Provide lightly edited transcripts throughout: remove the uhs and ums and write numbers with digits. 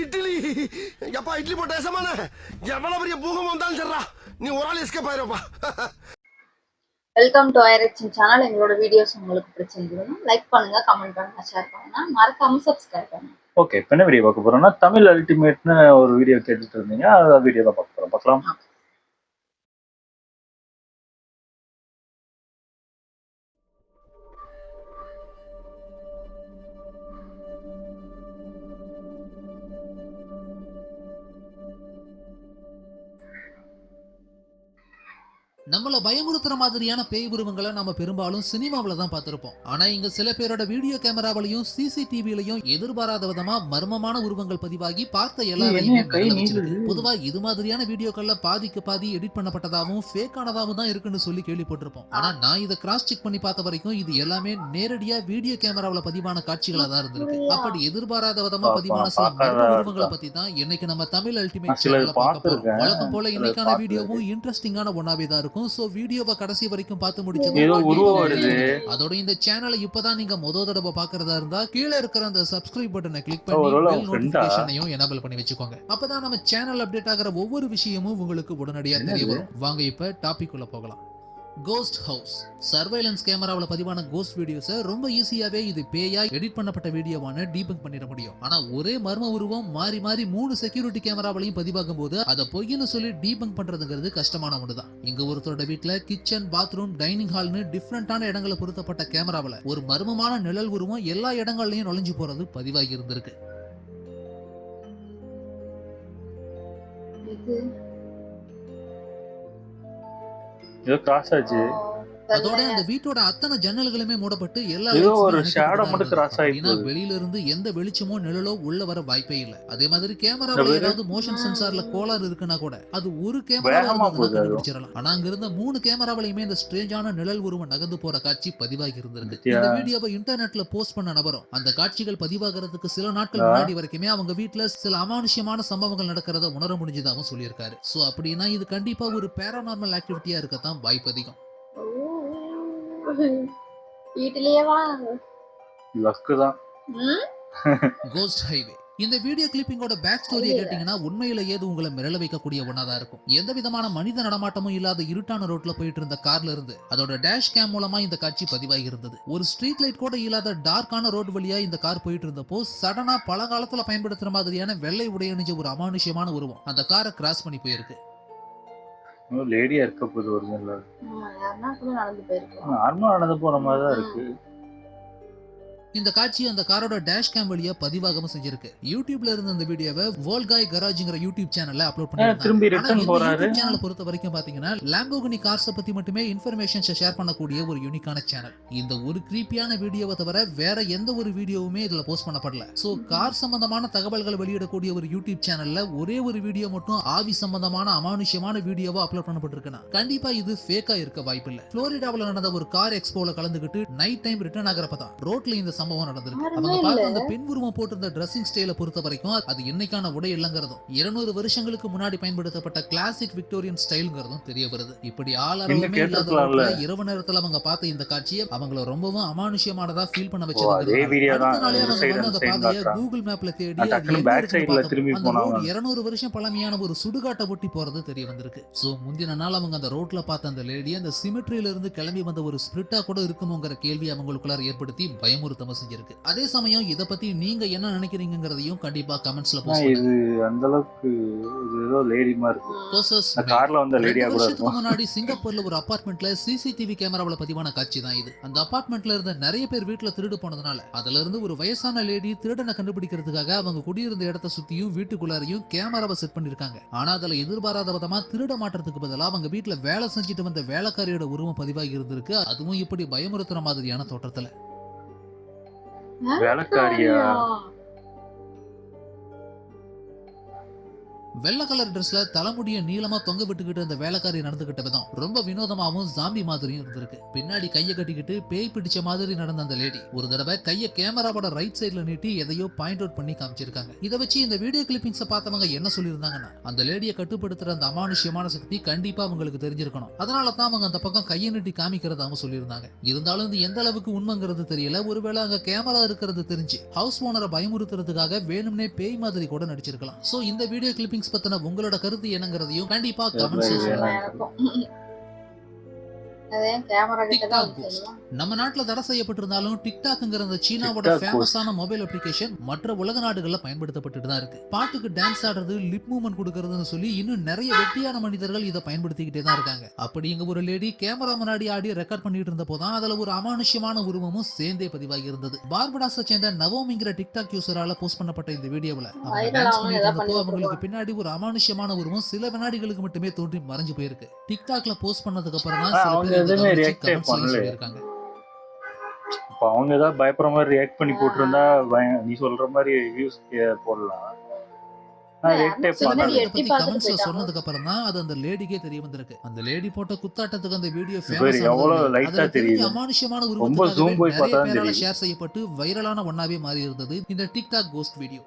இட்லி எப்பா இட்லி போட்ட ஏசமான எவ்வளவு பெரிய பூகம் வந்தாலும் சரிடா நீ ஒரு ஆள் எஸ்கேப் ஆயிருப்பா. வெல்கம் டு ஐரக்ஷன் சேனல். எங்களோட வீடியோஸ் உங்களுக்கு பிடிச்சிருந்ததுன்னா லைக் பண்ணுங்க, கமெண்ட் பண்ணுங்க, ஷேர் பண்ணுங்க, மறக்காம சப்ஸ்கிரைப் பண்ணுங்க. ஓகே, இப்போ என்ன வீடியோ பார்க்க போறோம்னா தமிழ் அல்டிமேட்னு ஒரு வீடியோ கேட்டுட்டு இருந்தீங்க. அந்த வீடியோ தான் பார்க்க போறோம். பார்க்கலாம். நம்மள பயமுறுத்துற மாதிரியான பேய் உருவங்களை நம்ம பெரும்பாலும் சினிமாவில தான் பார்த்திருப்போம். ஆனா இங்க சில பேரோட வீடியோ கேமராவிலையும் சிசிடிவிலையும் எதிர்பாராத விதமா மர்மமான உருவங்கள் பதிவாகி பார்த்த எல்லாரையுமே மிரள வச்சிருக்கு. பொதுவா இது மாதிரியான வீடியோக்கள்ல பாதிக்கு பாதி எடிட் பண்ணப்பட்டதாகவும் ஃபேக்கானதாகவும் தான் இருக்குன்னு சொல்லி கேள்விப்பட்டிருப்போம். ஆனா நான் இதை கிராஸ் செக் பண்ணி பார்த்த வரைக்கும் இது எல்லாமே நேரடியா வீடியோ கேமராவில பதிவான காட்சிகளா தான் இருந்திருக்கு. அப்படி எதிர்பாராத விதமா பதிவான சில மர்ம உருவங்களை பத்தி தான் இன்னைக்கு நம்ம தமிழ் அல்டிமேட் சேனல்ல பார்க்க போறோம். வழக்கம் போல இன்னைக்கான வீடியோவும் இன்ட்ரெஸ்டிங்கான ஒன்னாவே தான் இருக்கும். சோ வீடியோவை கடைசி வரைக்கும் பார்த்து முடிச்சது. அதோட இந்த சேனலை இப்பதான் நீங்க முதல் தடவை பாக்குறதா இருந்தா கீழே இருக்கிற அந்த சப்ஸ்கிரைப் பட்டனை கிளிக் பண்ணி பெல் நோட்டிபிகேஷனையும் எனேபிள் பண்ணி வச்சுக்கோங்க. அப்பதான் நம்ம சேனல் அப்டேட் ஆகிற ஒவ்வொரு விஷயமும் உங்களுக்கு உடனடியா தெரிய வரும். வாங்க இப்ப டாபிக் உள்ள போகலாம். கோஸ்ட் ஹவுஸ் சர்வைலன்ஸ் கேமராவில் பதிவான கோஸ்ட் வீடியோஸை ரொம்ப ஈஸியாவே இது பேயா எடிட் பண்ணப்பட்ட வீடியோவான டீபங்க் பண்ணிட முடியும். ஆனா ஒரே மர்ம உருவம் மாறி மாறி 3 செக்யூரிட்டி கேமராவிலையும் பதிவாகும் போது அதை பொய்ன்னு சொல்லி டீபங்க் பண்றதுங்கிறது கஷ்டமான ஒண்ணுதான். இங்க ஒருத்தரோட வீட்டுல கிச்சன், பாத்ரூம், டைனிங் ஹால்னு டிஃப்ரெண்டான இடங்களை பொருத்தப்பட்ட கேமராவில் ஒரு மர்மமான நிழல் உருவம் எல்லா இடங்கள்லயும் நுழைஞ்சு போறது பதிவாகி இருந்திருக்கு. அதோட அந்த வீட்டோட அத்தனை ஜன்னல்களுமே மூடப்பட்டு எல்லா வெளியில இருந்து எந்த வெளிச்சமோ நிழலோ உள்ள வர வாய்ப்பே இல்ல. அதே மாதிரி கேமராவில் ஏதாவது மோஷன் சென்சார்ல கோளாறு இருக்குன்னா கூட அது ஒரு கேமராவா கண்டுபிடிச்சிடலாம். ஆனா அங்க இருந்த 3 கேமராவிலையுமே இந்த ஸ்ட்ரேஞ்சான நிழல் உருவம் நகர்ந்து போற காட்சி பதிவாகி இருந்திருக்கு. இந்த வீடியோவை இன்டர்நெட்ல போஸ்ட் பண்ண நபரும் அந்த காட்சிகள் பதிவாகிறதுக்கு சில நாட்கள் முன்னாடி வரைக்குமே அவங்க வீட்டுல சில அமானுஷ்யமான சம்பவங்கள் நடக்கிறத உணர முடிஞ்சதாகவும் சொல்லியிருக்காரு. சோ அப்படின்னா இது கண்டிப்பா ஒரு பேரானார்மல் ஆக்டிவிட்டியா இருக்கத்தான் வாய்ப்பு அதிகம். கோஸ்ட் ஹைவே இந்த வீடியோ கிளிப்பிங்கோட பேக் ஸ்டோரியை கேட்டீங்கன்னா உண்மையில ஏது உங்களை மிரள வைக்கக்கூடிய ஒன்னாதான் இருக்கும். எந்த விதமான மனித நடமாட்டமும் இல்லாத இருட்டான ரோட்ல போயிட்டு இருந்த கார்ல இருந்து அதோட டேஷ் கேம் மூலமா இந்த காட்சி பதிவாகி இருந்தது. ஒரு ஸ்ட்ரீட் லைட் கூட இல்லாத டார்க்கான ரோடு வழியா இந்த கார் போயிட்டு இருந்தப்போ சடனா பல காலத்துல பயன்படுத்துற மாதிரியான வெள்ளை உடையணிஞ்ச ஒரு அமானுஷ்யமான உருவம் அந்த காரை கிராஸ் பண்ணி போயிருக்கு. லேடியா இருக்க போது ஒரிஜினல் நடந்து போற மாதிரி தான் இருக்கு. இந்த காட்சி அந்த காரோட டேஷ் கேம் வழியா பதிவாகவும் செஞ்சிருக்கு. யூடியூப்ல இருந்த இந்த வீடியோவை வேர்ல்ட் கராஜ்ங்கிற யூடியூப் சேனல்ல அப்லோட் பண்ணிருக்காங்க. சேனலை பொறுத்த வரைக்கும் பாத்தீங்கன்னா லாம்போகினி கார்ஸை பத்தி மட்டுமே இன்ஃபர்மேஷன் ஷேர் பண்ணக்கூடிய ஒரு யூனிக்கான சேனல். இந்த ஒரு கிரீப்பியான வீடியோவை தவிர வேற எந்த ஒரு வீடியோவுமே இதுல போஸ்ட் பண்ணப்படல. சோ கார் சம்பந்தமான தகவல்களை வெளியிடக்கூடிய ஒரு யூடியூப் சேனல்ல ஒரே ஒரு வீடியோ மட்டும் ஆவி சம்பந்தமான அமானுஷ்யமான வீடியோவா அப்லோட் பண்ணப்பட்டிருக்குன்னா கண்டிப்பா இது ஃபேக்கா இருக்க வாய்ப்பு இல்ல. புளோரிடாவில் நடந்த ஒரு கார் எக்ஸ்போல கலந்துகிட்டு நைட் டைம் ரிட்டர்ன் ஆகிறப்பதான் ரோட்ல இந்த சம்பவம் நடந்திருக்கு. அவங்க பார்த்த அந்த பெண் உருவம் போட்டிருந்த டிரெஸ்ஸிங் ஸ்டைலை பொறுத்த வரைக்கும் அது இன்னைக்கான உடை இல்லங்கிறதும் 200 வருஷங்களுக்கு முன்னாடி பயன்படுத்தப்பட்ட கிளாசிக் விக்டோரியன் ஸ்டைல்ங்கிறதும் தெரிய வருது. இப்படி ஆளரவமே இல்லாத ரோட்ல இரவு நேரத்துல அவங்க பார்த்த இந்த காட்சியை அவங்கள ரொம்பவும் அமானுஷ்யமானதா ஃபீல் பண்ண வச்சது. அடுத்த நாளே அவங்க வந்து அந்த பாதையை கூகுள் மேப்ல தேடி அந்த ரோடு 200 வருஷம் பழமையான ஒரு சுடுகாட்டை ஒட்டி போறது தெரிய வந்திருக்கு. சோ முந்தின நாள் அவங்க அந்த ரோட்ல பார்த்த அந்த லேடி அந்த சிமெட்ரியில இருந்து கிளம்பி வந்த ஒரு ஸ்பிரிட்டா கூட இருக்குமோங்கிற கேள்வி அவங்களுக்குள்ள ஏற்படுத்தி பயமுறுத்தமா செஞ்சிருக்கு. அதே சமயம் இத பத்தி நீங்க என்ன நினைக்கிறீங்கங்கறதையும் கண்டிப்பா கமெண்ட்ஸ்ல போஸ்ட் பண்ணுங்க. இது அந்த அளவுக்கு ஏதோ லேடி மாதிரி இருக்கு. கார்ல வந்த லேடியா கூட இருக்கும். முன்னாடி சிங்கப்பூர்ல ஒரு அபார்ட்மெண்ட்ல சிசிடிவி கேமராவுல பதிவான காட்சி தான் இது. அந்த அபார்ட்மெண்ட்ல இருந்த நிறைய பேர் வீட்டுல திருடு போனதுனால அதுல இருந்து ஒரு வயசான லேடி திருடனை கண்டுபிடிக்கிறதுக்காக அவங்க குடியிருந்த இடத்தை சுத்தியும் வீட்டுக்குள்ளாரையும் கேமராவை செட் பண்ணிருக்காங்க. ஆனா அதுல எதிர்பாராத விதமா திருட மாற்றத்துக்கு பதிலா அவங்க வீட்டுல வேலை செஞ்சுட்டு வந்த வேலைக்காரியோட உருவம் பதிவாகி இருந்திருக்கு. அதுவும் இப்படி பயமுறுத்துற மாதிரியான தோற்றத்துல. வெள்ளை கலர் ட்ரெஸ்ல தலைமுடிய நீளமா தொங்க விட்டுக்கிட்டு அந்த வேலைக்காரி நடந்துகிட்ட விதம் ரொம்ப வினோதமாவும் ஜாம்பி மாதிரியும் இருந்திருக்கு. பின்னாடி கையை கட்டிக்கிட்டு பேய் பிடிச்ச மாதிரி நடந்த அந்த லேடி ஒரு தடவை கையை கேமராவோட ரைட் சைடுல நீட்டி எதையோ பாயிண்ட் அவுட் பண்ணி காமிச்சிருக்காங்க. இதை வச்சு இந்த வீடியோ கிளிப்பிங்ஸை பார்த்தவங்க என்ன சொல்லியிருந்தாங்கன்னா, அந்த லேடியை கட்டுப்படுத்துற அந்த அமானுஷ்யமான சக்தி கண்டிப்பா அவங்களுக்கு தெரிஞ்சிருக்கணும், அதனால தான் அவங்க அந்த பக்கம் கையை நீட்டி காமிக்கிறதாவும் சொல்லியிருந்தாங்க. இருந்தாலும் இது எந்த அளவுக்கு உண்மைங்கிறது தெரியல. ஒருவேளை அங்க கேமரா இருக்கிறது தெரிஞ்சு ஹவுஸ் ஓனரை பயமுறுத்துறதுக்காக வேணும்னே பேய் மாதிரி கூட நடிச்சிருக்கலாம். சோ இந்த வீடியோ கிளிப்பிங்ஸ் பத்தின உங்களோட கருத்து என்னங்கிறதையும் கண்டிப்பா கமெண்ட்ஸ்ல சொல்லுங்க. நம்ம நாட்டுல தடை செய்யப்பட்டிருந்தாலும் டிக்டாக்ங்கிற அந்த சீனாவோட ஃபேமஸான மொபைல் அப்ளிகேஷன் மற்ற உலக நாடுகள்ல பயன்படுத்தப்பட்டு தான் இருக்கு. பாட்டுக்கு டான்ஸ் ஆடுறது, லிப் மூவ்மெண்ட் கொடுக்கறதுன்னு சொல்லி இன்னும் நிறைய வெட்டியான மனிதர்கள் இதை பயன்படுத்திக்கிட்டே தான் இருக்காங்க. அப்படி இங்க ஒரு லேடி கேமரா முன்னாடி ஆடி ரெக்கார்ட் பண்ணிட்டு இருந்த போதான் அதுல ஒரு அமானுஷ்யமான உருவமும் சேர்ந்தே பதிவாகி இருந்தது. பார்படாஸை சேர்ந்த நவோமிங்கிற டிக்டாக் யூசரால போஸ்ட் பண்ணப்பட்ட இந்த வீடியோவில் அவங்க டான்ஸ் பண்ணிட்டு இருந்தப்போ அவங்களுக்கு பின்னாடி ஒரு அமானுஷ்யமான உருவம் சில வினாடிகளுக்கு மட்டுமே தோன்றி மறைஞ்சு போயிருக்கு. டிக்டாக்ல போஸ்ட் பண்ணதுக்கு அப்புறம் தான் சில பேர் அவங்க ஏதாவது பயப்படுற மாதிரி ரியாக்ட் பண்ணி போட்டிருந்தா நீ சொல்ற மாதிரி வியூஸ் போடலாம். சொன்னதுக்கு அப்புறம் தான் அது அந்த லேடிக்கே தெரிய வந்திருக்கு. அந்த லேடி போட்ட குத்தாட்டத்துக்கு அந்த வீடியோ அமானுஷ்யமான உருவத்துக்காக ஷேர் செய்யப்பட்டு வைரலான ஒன்னாவே மாறி இருந்தது இந்த டிக்டாக் கோஸ்ட் வீடியோ.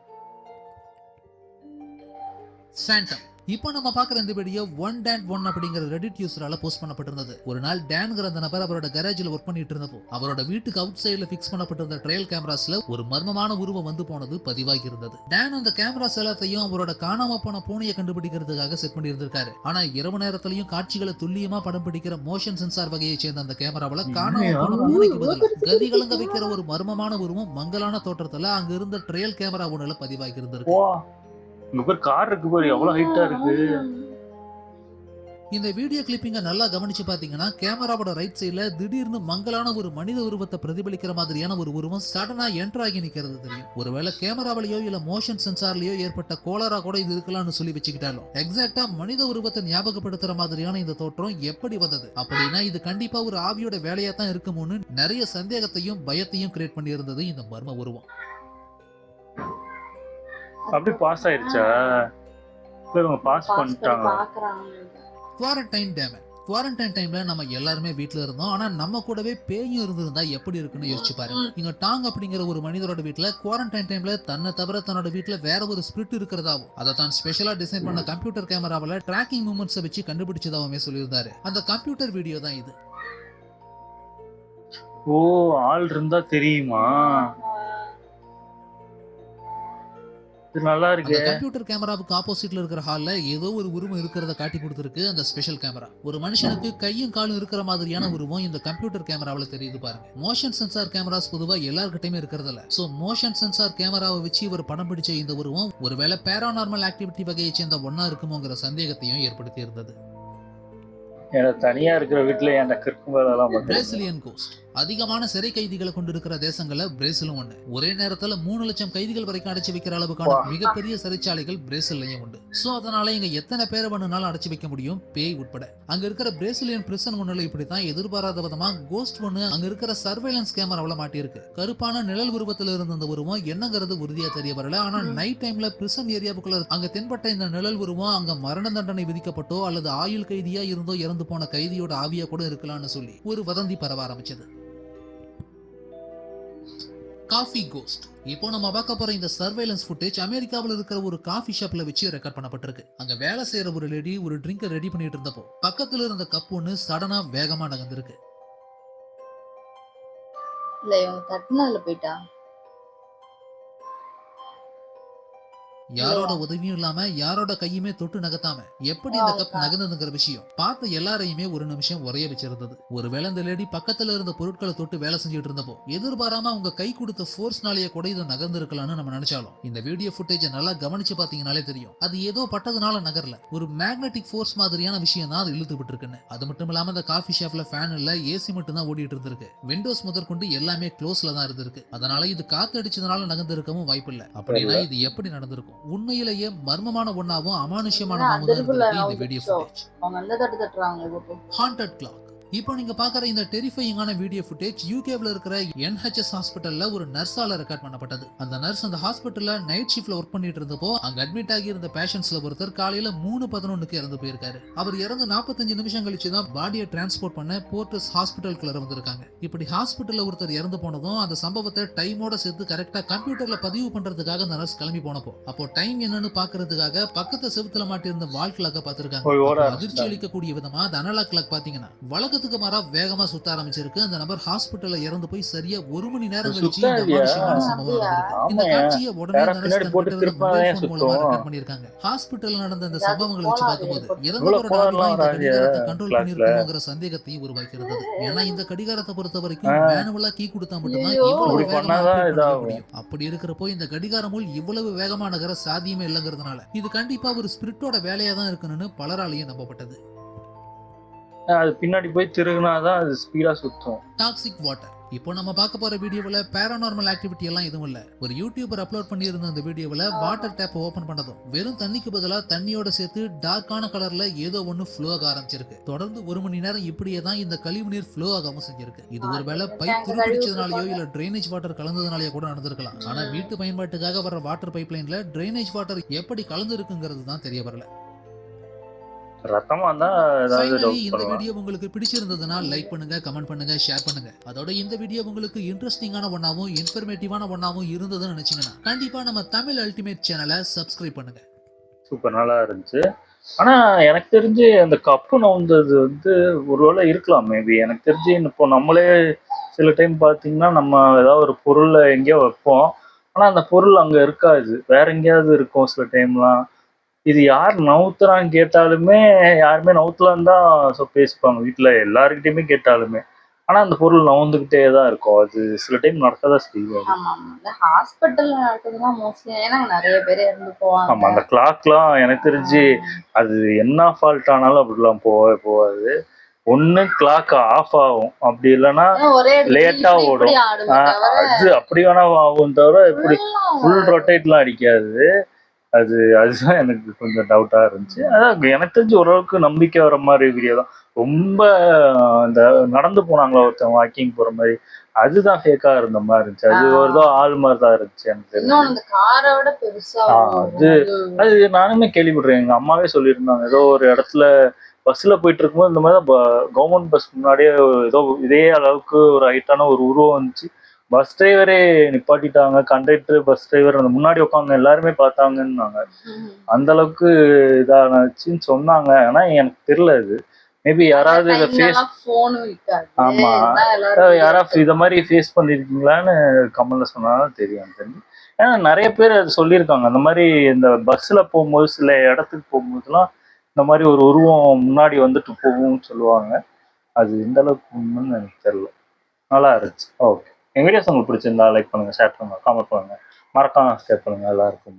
ஃபேண்டம். இப்போ நம்ம பாக்குற இந்த வீடியோ 1Dan1 அப்படிங்கிற ரெடிட் யூசரால போஸ்ட் பண்ணப்பட்டிருந்தது. ஒரு நாள் டேன்ங்கிற அந்த நபர் அவரோட கராஜ்ல ஒர்க் பண்ணிட்டு இருந்தப்போ அவரோட வீட்டுக்கு அவுட் சைடுல பிக்ஸ் பண்ணப்பட்டிருந்த ட்ரையல் கேமராஸ்ல ஒரு மர்மமான உருவம் வந்து போனது பதிவாகி இருந்தது. டேன் அந்த கேமராஸ் எல்லாத்தையும் அவரோட காணாம போன பூனையை கண்டுபிடிக்கிறதுக்காக செட் பண்ணி இருந்திருக்காரு. ஆனா இரவு நேரத்திலையும் காட்சிகளை துல்லியமா படம் பிடிக்கிற மோஷன் சென்சார் வகையை சேர்ந்த அந்த கேமராவில காணாம போன பூனைக்கு பதிலாக கதி கலங்க வைக்கிற ஒரு மர்மமான உருவம் மங்கலான தோற்றத்துல அங்க இருந்த ட்ரையல் கேமரா ஒண்ணுல பதிவாகி இருந்திருக்கு. கார் இருக்கு பாரு, எவ்வளவு ஹைட்டா இருக்கு. இந்த வீடியோ கிளிப்பிங்க நல்லா கவனிச்சு பாத்தீங்கன்னா கேமராவோட ரைட் சைடுல திடீர்னு மங்கலான ஒரு மனித உருவத்தை பிரதிபலிக்கிற மாதிரியான ஒரு உருவம் சடனா என்டர் ஆகி நிக்கிறது தெரியும். ஒருவேளை கேமராவிலயோ இல்ல மோஷன் சென்சார்லயோ ஏற்பட்ட கோளாரா கூட இது இருக்கலாம்னு சொல்லி வச்சுக்கிட்டாலும் எக்ஸாக்டா மனித உருவத்தை ஞாபகப்படுத்துற மாதிரியான இந்த தோற்றம் எப்படி வந்தது அப்படின்னா இது கண்டிப்பா ஒரு ஆவியோட வேலையா தான் இருக்குமோன்னு நிறைய சந்தேகத்தையும் பயத்தையும் கிரியேட் பண்ணி இருந்தது இந்த மர்ம உருவம். அப்படி பாஸ் ஆயிருச்சா? இவங்க பாஸ் பண்ணிட்டாங்க. Quarantine damage. குவாரண்டைன் டைம்ல நம்ம எல்லாருமே வீட்டுல இருந்தோம். ஆனா நம்ம கூடவே பேயும் இருந்திருந்தா எப்படி இருக்குன்னு யோசிச்சு பாருங்க. இங்க டாங் அப்படிங்கிற ஒரு மனிதரோட வீட்டுல குவாரண்டைன் டைம்ல தன்னை தவிர தன்னோட வீட்டுல வேற ஒரு ஸ்பிரிட் இருக்கிறதாவும் அதை தான் ஸ்பெஷலா டிசைன் பண்ண கம்ப்யூட்டர் கேமராவில ட்ராக்கிங் மூமெண்ட்ஸை வச்சு கண்டுபிடிச்சதாவுமே சொல்லியிருந்தாரு. அந்த கம்ப்யூட்டர் வீடியோ தான் இது. ஓ, ஆள் இருந்தா தெரியுமா? நல்லா இருக்கு. கம்ப்யூட்டர் கேமராவுக்கு ஆப்போசிட்ல இருக்கிற ஹால்ல ஏதோ ஒரு உருவம் இருக்கிறத காட்டி கொடுத்திருக்கு அந்த ஸ்பெஷல் கேமரா. ஒரு மனுஷனுக்கு கையும் காலும் இருக்கிற மாதிரியான உருவம் இந்த கம்ப்யூட்டர் கேமராவில் தெரியுது பாருங்க. மோஷன் சென்சார் கேமராஸ் பொதுவா எல்லார்கிட்டயுமே இருக்கிறதில்ல. சோ மோஷன் சென்சார் கேமராவை வச்சு இவர் படம் பிடிச்ச இந்த உருவம் ஒருவேளை பேரானார்மல் ஆக்டிவிட்டி வகையை சேர்ந்த ஒன்னா இருக்குமோங்கிற சந்தேகத்தையும் ஏற்படுத்தி இருந்தது. தனியா இருக்கிற வீட்டுல பிரேசிலியன் கோஸ்ட். அதிகமான சிறை கைதிகளை கொண்டிருக்கிற தேசங்கள்ல பிரேசிலும் ஒண்ணு. ஒரே நேரத்துல 3 லட்சம் கைதிகள் வரைக்கும் அடைச்சு வைக்கிற அளவுக்கான மிகப்பெரிய சிறைச்சாலைகள் பிரேசில்லையும் உண்டு. சோ அதனால இங்க எத்தனை பேரை வேணும்னாலும் அடைச்சு வைக்க முடியும், பேய் உட்பட. அங்க இருக்கிற பிரேசிலியன் பிரிசன் ஒண்ணுல இப்படித்தான் எதிர்பாராத விதமா கோஸ்ட் ஒண்ணு அங்க இருக்கிற சர்வேலன்ஸ் கேமராவில மாட்டியிருக்கு. கருப்பான நிழல் உருவத்துல இருந்த அந்த உருவம் என்னங்கிறது உறுதியா தெரிய வரல. ஆனா நைட் டைம்ல பிரிசன் ஏரியாவுக்குள்ள அங்க தென்பட்ட இந்த நிழல் உருவம் அங்க மரண தண்டனை விதிக்கப்பட்டோ அல்லது ஆயுள் கைதியா இருந்தோ இறந்து போன கைதியோட ஆவியா கூட இருக்கலாம்னு சொல்லி ஒரு வதந்தி பரவ ஆரம்பிச்சது. Coffee ghost. இப்போ நம்ம பார்க்க போற இந்த சர்வேலன்ஸ் ஃபுட்டேஜ் அமெரிக்காவில் இருக்கிற ஒரு காஃபி ஷாப்ல வச்சு ரெக்கார்ட் பண்ணப்பட்டிருக்கு. அங்க வேலை செய்யற ஒரு லேடி ஒரு ட்ரிங்கை ரெடி பண்ணிட்டு இருந்தப்போ பக்கத்துல இருந்த கப் ஒண்ணு சடனா வேகமா நகர்ந்திருக்கு. யாரோட உதவியும் இல்லாம யாரோட கையுமே தொட்டு நகத்தாம எப்படி இந்த கப் நகர்ந்ததுங்கிற விஷயம் பார்த்த எல்லாரையுமே ஒரு நிமிஷம் உரைய வச்சிருந்தது. ஒருவேளை இந்த லேடி பக்கத்துல இருந்த பொருட்களை தொட்டு வேலை செஞ்சுட்டு இருந்தப்போ எதிர்பாராம அவங்க கை கொடுத்த ஃபோர்ஸ்னாலேயே கூட இதை நகர்ந்திருக்கலாம்னு நம்ம நினைச்சாலும் இந்த வீடியோ ஃபுட்டேஜை நல்லா கவனிச்சு பாத்தீங்கன்னாலே தெரியும் அது ஏதோ பட்டதுனால நகர்ல. ஒரு மேக்னெட்டிக் ஃபோர்ஸ் மாதிரியான விஷயம் தான் அது இழுத்து விட்டு இருக்குன்னு. அது மட்டும் இல்லாம இந்த காஃபி ஷாப்ல ஃபேன் இல்ல, ஏசி மட்டும் தான் ஓடிட்டு இருந்திருக்கு. விண்டோஸ் முதற்கொண்டு எல்லாமே க்ளோஸ்ல தான் இருந்திருக்கு. அதனால இது காத்து அடிச்சதுனால நகர்ந்திருக்கவும் வாய்ப்பு இல்லை. அப்படின்னா இது எப்படி நடந்திருக்கும்? உண்மையிலேயே மர்மமான ஒண்ணாவும் அமானுஷ்யமான இந்த வீடியோ ஃபுட்டேஜ். Haunted clock. இப்போ நீங்க பாக்குற இந்த டெரிஃபையிங்கான வீடியோ ஃபுட்டேஜ் யூகேல இருக்கிற NHS ஹாஸ்பிட்டல்ல ஒரு நர்ஸால ரெக்கார்ட் பண்ணப்பட்டது. அந்த நர்ஸ் அந்த ஹாஸ்பிட்டல்ல நைட் ஷிஃப்ட்ல ஒர்க் பண்ணிட்டு இருந்தப்போ அங்க அட்மிட் ஆகி இருந்த பேஷண்ட்ஸ்ல ஒருத்தர் காலையில 3:11க்கு இறந்து போயிருக்காரு. அவர் இறந்து 45 நிமிஷம் கழிச்சு தான் பாடியை டிரான்ஸ்போர்ட் பண்ண போர்ட்டஸ் ஹாஸ்பிட்டலுக்குள்ள வந்திருக்காங்க. இப்படி ஹாஸ்பிட்டல்ல ஒருத்தர் இறந்து போனதும் அந்த சம்பவத்தை டைமோட சேர்த்து கரெக்டா கம்ப்யூட்டர்ல பதிவு பண்றதுக்காக அந்த நர்ஸ் கிளம்பி போனப்போ அப்போ டைம் என்னன்னு பாக்குறதுக்காக பக்கத்து செவுத்துல மாட்டியிருந்த வால் கிளாக்க பாத்திருக்காங்க. அதிர்ச்சி அளிக்கக்கூடிய விதமா அந்த அனலாக் கிளாக் பாத்தீங்கன்னா வழக்கத்துக்கு மாறா வேகமா சுத்த ஆரம்பிச்சிருக்கு. அந்த நபர் ஹாஸ்பிட்டல்ல இறந்து போய் சரியா 1 மணி நேரம் கழிச்சு இந்த அமானுஷ்யமான சம்பவம் நடந்திருக்கு. இந்த காட்சியை உடனே ரெக்கார்ட் பண்ணிருக்காங்க. ஹாஸ்பிட்டல்ல நடந்த இந்த சம்பவங்களை வச்சு பார்க்கும்போது இறந்தவரோட ஆத்மா இந்த கடிகாரத்தை கண்ட்ரோல் பண்ணிருக்கணுங்கிற சந்தேகத்தையும் உருவாக்கி இருந்தது. ஏன்னா இந்த கடிகாரத்தை பொறுத்த வரைக்கும் மேனுவலா கீ கொடுத்தா மட்டும்தான் இவ்வளவு வேகமா முடியும். அப்படி இருக்கிறப்போ இந்த கடிகாரமுள் இவ்வளவு வேகமா நகர சாத்தியமே இல்லைங்கிறதுனால இது கண்டிப்பா ஒரு ஸ்பிரிட்டோட வேலையா தான் இருக்கணும்னு பலராலையும் நம்பப்பட்டது. அது பின்னாடி போய் திருகுனாதான் அது ஸ்பீடா சுத்தும். Toxic water. இப்போ நம்ம பார்க்க போற வீடியோவில் பேரானார்மல் ஆக்டிவிட்டி எல்லாம் எதுவும் இல்ல. ஒரு யூடியூபர் அப்லோட் பண்ணியிருந்த இந்த வீடியோவில் வாட்டர் டேப் ஓபன் பண்ணதும் வெறும் தண்ணிக்கு பதிலா தண்ணியோட சேர்த்து டார்க்கான கலர்ல ஏதோ ஒண்ணு ஃப்ளோ ஆக ஆரம்பிச்சிருக்கு. தொடர்ந்து 1 மணி நேரம் இப்படியே தான் இந்த கழிவு நீர் ஃப்ளோ ஆகாம செஞ்சிருக்கு. இது ஒருவேளை பைப் துருப்பிடிச்சதுனாலயோ இல்ல டிரைனேஜ் வாட்டர் கலந்ததுனாலயோ கூட நடந்திருக்கலாம். ஆனா வீட்டு பயன்பாட்டுக்காக வர வாட்டர் பைப் லைன்ல டிரைனேஜ் வாட்டர் எப்படி கலந்து இருக்குங்கிறது தான் தெரிய வரல. ரத்தமா தான் இந்த வீடியோ உங்களுக்கு பிடிச்சிருந்ததுன்னா லைக் பண்ணுங்க, கமெண்ட் பண்ணுங்க, ஷேர் பண்ணுங்க. அதோட இந்த வீடியோ உங்களுக்கு இன்ட்ரெஸ்டிங்கான ஒன்னாவும் இன்ஃபர்மேட்டிவான ஒன்னாவும் இருந்ததுன்னு நினைச்சீங்கன்னா கண்டிப்பா நம்ம தமிழ் அல்டிமேட் சேனலை சப்ஸ்கிரைப் பண்ணுங்க. சூப்பர் நல்லா இருந்துச்சு. ஆனா எனக்கு தெரிஞ்சு அந்த கப்பு நவுந்தது ஒருவேளை இருக்கலாம். மேபி எனக்கு தெரிஞ்சு இப்போ நம்மளே சில டைம் பார்த்தீங்கன்னா நம்ம ஏதாவது ஒரு பொருளை எங்கேயோ வைப்போம். ஆனா அந்த பொருள் அங்க இருக்காது, வேற எங்கேயாவது இருக்கும் சில டைம்லாம். இது யார் நவுத்துறான்னு கேட்டாலுமே யாருமே நவுத்தலான்னு தான் பேசிப்பாங்க வீட்டில் எல்லாருக்கிட்டையுமே கேட்டாலுமே. ஆனா அந்த பொருள் நவுந்துகிட்டே தான் இருக்கும். அது சில டைம் நடக்கதான் செய்வாங்க. ஆமா அந்த கிளாக்லாம் எனக்கு தெரிஞ்சு அது என்ன ஃபால்ட் ஆனாலும் அப்படிலாம் போகாது. ஒண்ணு கிளாக் ஆஃப் ஆகும், அப்படி இல்லைன்னா லேட்டா ஓடும். அது அப்படி வேணா ஆகும் தவிர இப்படி ஃபுல் ரொட்டேட்லாம் அடிக்காது. அதுதான் எனக்கு கொஞ்சம் டவுட்டா இருந்துச்சு. அதான் எனக்கு தெரிஞ்சு ஓரளவுக்கு நம்பிக்கை வர மாதிரி வீடியோ தான். ரொம்ப இந்த நடந்து போனாங்களா ஒருத்தன் வாக்கிங் போற மாதிரி, அதுதான் ஃபேக்கா இருந்த மாதிரி இருந்துச்சு. அது ஒரு ஆள் மாதிரி தான் இருந்துச்சு எனக்கு தெரிஞ்சு. அது நானுமே கேள்விப்படுறேன். எங்க அம்மாவே சொல்லியிருந்தாங்க, ஏதோ ஒரு இடத்துல பஸ்ல போயிட்டு இருக்கும்போது இந்த மாதிரி தான் கவர்மெண்ட் பஸ் முன்னாடியே ஏதோ இதே அளவுக்கு ஒரு ஹைட்டான ஒரு உருவம் வந்துச்சு. பஸ் டிரைவரே நிப்பாட்டிட்டாங்க, கண்டக்டர் பஸ் டிரைவர் அந்த முன்னாடி உட்காந்து எல்லாருமே பார்த்தாங்கன்னாங்க. அந்த அளவுக்கு இதாச்சுன்னு சொன்னாங்க. ஆனா எனக்கு தெரியல, இது மேபி யாராவது இதை ஃபேஸ் ஆமா யாராவது இதை மாதிரி ஃபேஸ் பண்ணிருக்கீங்களான்னு கமெண்ட்ல சொன்னாலும் தெரியும் தெரிஞ்சு. ஏன்னா நிறைய பேர் அது சொல்லியிருக்காங்க. அந்த மாதிரி இந்த பஸ்ல போகும்போது சில இடத்துக்கு போகும்போதுலாம் இந்த மாதிரி ஒரு உருவம் முன்னாடி வந்துட்டு போகும்னு சொல்லுவாங்க. அது எந்த அளவுக்கு உண்மைன்னு எனக்கு தெரியல. நல்லா இருந்துச்சு. ஓகே, என் வீடியோஸ் உங்களுக்கு பிடிச்சிருந்தா லைக் பண்ணுங்க, ஷேர் பண்ணுங்க, கமெண்ட் பண்ணுங்க, மறக்காம சப்ஸ்கிரைப் பண்ணுங்க. எல்லாருக்கும்